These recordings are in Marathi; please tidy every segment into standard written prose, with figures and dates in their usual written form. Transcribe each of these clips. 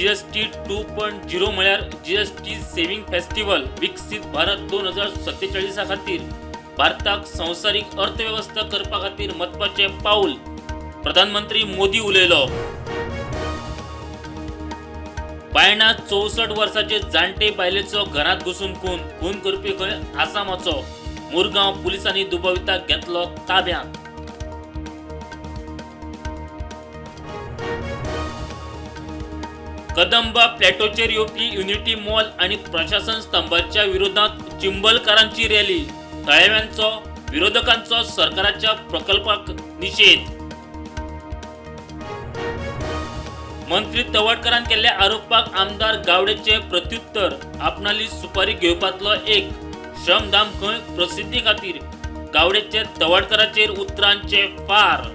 जीएसटी 2.0 म्हळ्यार जीएसटी सेव्हिंग फेस्टिवल विकसित भारत 2047 खातीर भारताक संवसारीक अर्थव्यवस्था करपा खातीर महत्वाचे पाऊल प्रधानमंत्री मोदी उलयलो. बायणा 64 वर्साचे जाणटे बायलेचो घरात घुसून खून करपी खंय आसामाचो मुरगांव पुलिसांनी दुबाविताक घेतलो ताब्यांत. कदंबा प्लॅटोचेर येवपी युनिटी मॉल आणि प्रशासन स्तंभाच्या विरोधात चिंबलकारांची रॅली. थळाव्यांचो विरोधकांचो सरकाराच्या प्रकल्पाक निषेध. मंत्री तवडकरान केल्ल्या आरोपाक आमदार गावडेचे प्रत्युत्तर. आपणाली सुपारी घेवपातलो एक श्रमधाम खंय प्रसिद्धी खातीर. गावडेचे तवडकराचेर उतरांचे फार.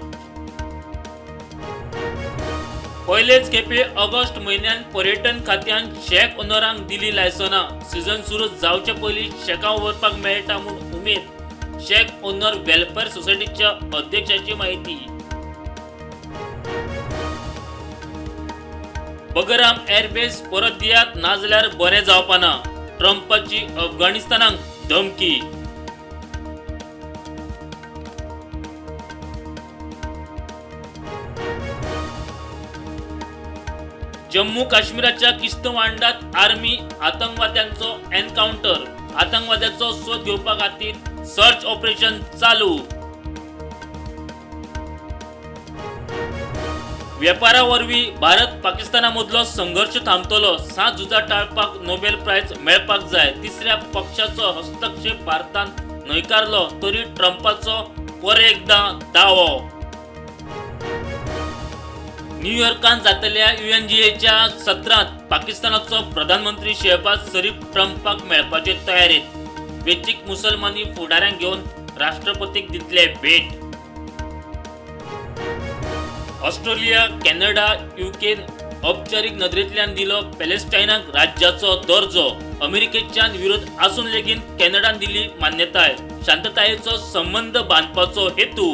पयलेच खेपे ऑगस्ट म्हयन्यात पर्यटन खात्यान शेक ओनरांक दिली लायसनां. सीझन सुरू जावचे पयलीं शेकां व्हरपाक मेळटा म्हूण उमेद. शेक ओनर वेलफेअर सोसायटीच्या अध्यक्षाची माहिती. बगराम एअरबेस परत दियात नाजाल्यार बरें जावपा ना. ट्रम्पाची अफगाणिस्तानाक धमकी. जम्मू काश्मीराच्या किश्तवाडांत आर्मी आतंकवाद्यांचो एन्काउंटर. आतंकवाद्यांचो सोद घेवपा खातीर सर्च ऑपरेशन चालू. वेपारा वरवीं भारत पाकिस्ताना मदलो संघर्ष थांबतलो. 7 झुजां टाळपाक नोबेल प्रायज मेळपाक जाय. तिसऱ्या पक्षाचो हस्तक्षेप भारतान न्हयकारलो तरी ट्रम्पाचो परएकदां दावो. न्यूयॉर्कात जातल्या UNGAच्या सत्रांत पाकिस्तानाचो प्रधानमंत्री शहबाज शरीफ ट्रम्पाक मेळपाचे तयारेत. वेंचीक मुसलमानी फुडाऱ्यांक घेवन राष्ट्रपतीक दितले भेट. ऑस्ट्रेलिया, कॅनडा, UK औपचारीक नदरेंतल्यान दिलो पॅलेस्टायनाक राज्याचो दर्जो. अमेरिकेच्यान विरोध आसून लेगीत कॅनडान दिली मान्यताय. शांततायेचो संबंद बांदपाचो हेतू.